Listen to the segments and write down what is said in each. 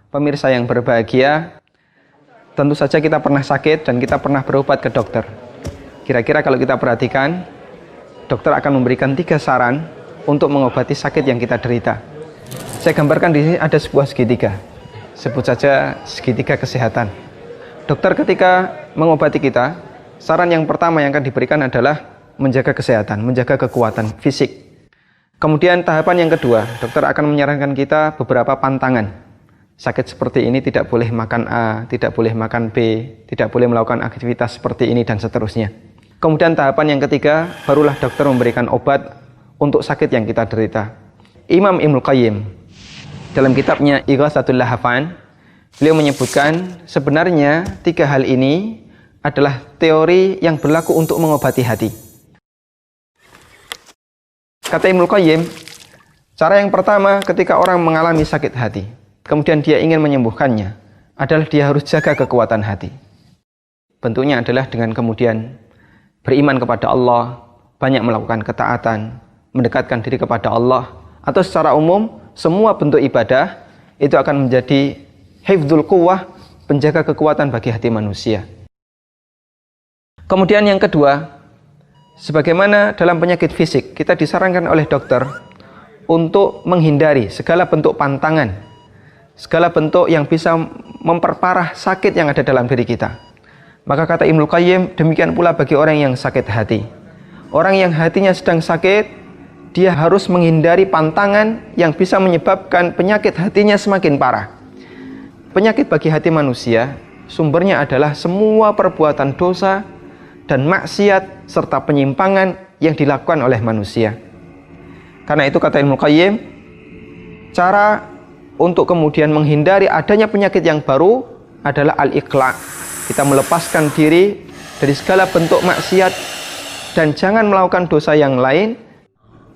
Pemirsa yang berbahagia, tentu saja kita pernah sakit dan kita pernah berobat ke dokter. Kira-kira kalau kita perhatikan, dokter akan memberikan 3 saran untuk mengobati sakit yang kita derita. Saya gambarkan di sini ada sebuah segitiga. Sebut saja segitiga kesehatan. Dokter ketika mengobati kita, saran yang pertama yang akan diberikan adalah menjaga kesehatan, menjaga kekuatan fisik. Kemudian tahapan yang kedua, dokter akan menyarankan kita beberapa pantangan. Sakit seperti ini tidak boleh makan A, tidak boleh makan B, tidak boleh melakukan aktivitas seperti ini dan seterusnya. Kemudian tahapan yang ketiga, barulah dokter memberikan obat untuk sakit yang kita derita. Imam Ibnul Qayyim dalam kitabnya Ighatsatul Lahafan, beliau menyebutkan sebenarnya 3 hal ini adalah teori yang berlaku untuk mengobati hati. Kata Ibnul Qayyim, cara yang pertama ketika orang mengalami sakit hati, kemudian dia ingin menyembuhkannya, adalah dia harus jaga kekuatan hati. Bentuknya adalah dengan kemudian beriman kepada Allah, banyak melakukan ketaatan, mendekatkan diri kepada Allah, atau secara umum, semua bentuk ibadah itu akan menjadi hifdzul quwwah, penjaga kekuatan bagi hati manusia. Kemudian yang kedua, sebagaimana dalam penyakit fisik, kita disarankan oleh dokter untuk menghindari segala bentuk pantangan, segala bentuk yang bisa memperparah sakit yang ada dalam diri kita. Maka kata Ibnul Qayyim, demikian pula bagi orang yang sakit hati. Orang yang hatinya sedang sakit, dia harus menghindari pantangan yang bisa menyebabkan penyakit hatinya semakin parah. Penyakit bagi hati manusia, sumbernya adalah semua perbuatan dosa dan maksiat serta penyimpangan yang dilakukan oleh manusia. Karena itu kata Ibnul Qayyim, cara untuk kemudian menghindari adanya penyakit yang baru adalah al-iqla'. Kita melepaskan diri dari segala bentuk maksiat dan jangan melakukan dosa yang lain,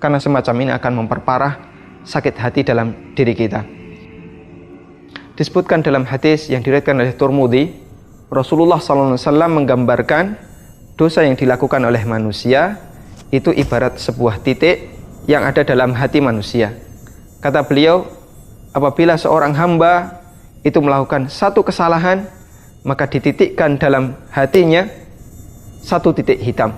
karena semacam ini akan memperparah sakit hati dalam diri kita. Disebutkan dalam hadis yang diriwayatkan oleh Tirmidzi, Rasulullah SAW menggambarkan dosa yang dilakukan oleh manusia itu ibarat sebuah titik yang ada dalam hati manusia. Kata beliau, apabila seorang hamba itu melakukan satu kesalahan, maka dititikkan dalam hatinya satu titik hitam.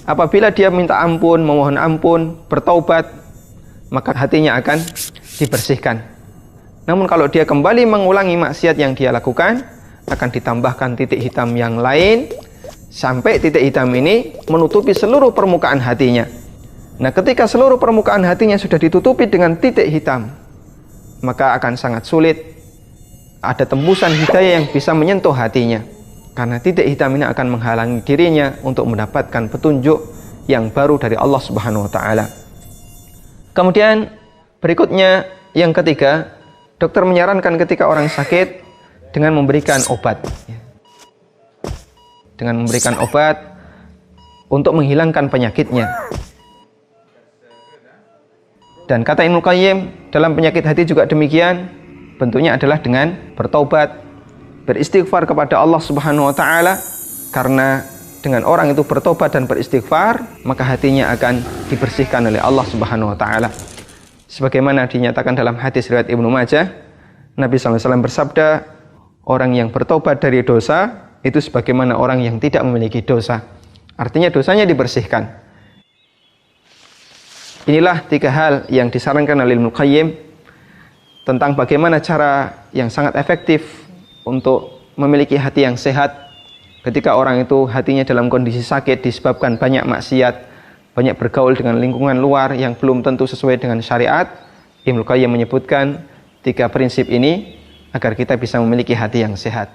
Apabila dia minta ampun, memohon ampun, bertaubat, maka hatinya akan dibersihkan. Namun kalau dia kembali mengulangi maksiat yang dia lakukan, akan ditambahkan titik hitam yang lain, sampai titik hitam ini menutupi seluruh permukaan hatinya. Nah, ketika seluruh permukaan hatinya sudah ditutupi dengan titik hitam, maka akan sangat sulit ada tembusan hidayah yang bisa menyentuh hatinya, karena titik hitam ini akan menghalangi dirinya untuk mendapatkan petunjuk yang baru dari Allah Subhanahu wa taala. Kemudian berikutnya yang ketiga, dokter menyarankan ketika orang sakit dengan memberikan obat. Dengan memberikan obat untuk menghilangkan penyakitnya. Dan kata Ibnul Qayyim, dalam penyakit hati juga demikian, bentuknya adalah dengan bertaubat, beristighfar kepada Allah Subhanahu wa taala, karena dengan orang itu bertobat dan beristighfar, maka hatinya akan dibersihkan oleh Allah Subhanahu wa taala. Sebagaimana dinyatakan dalam hadis riwayat Ibnu Majah, Nabi SAW bersabda, orang yang bertobat dari dosa itu sebagaimana orang yang tidak memiliki dosa. Artinya dosanya dibersihkan. Inilah 3 hal yang disarankan oleh Ibnul Qayyim tentang bagaimana cara yang sangat efektif untuk memiliki hati yang sehat ketika orang itu hatinya dalam kondisi sakit disebabkan banyak maksiat, banyak bergaul dengan lingkungan luar yang belum tentu sesuai dengan syariat. Ibnul Qayyim menyebutkan 3 prinsip ini agar kita bisa memiliki hati yang sehat.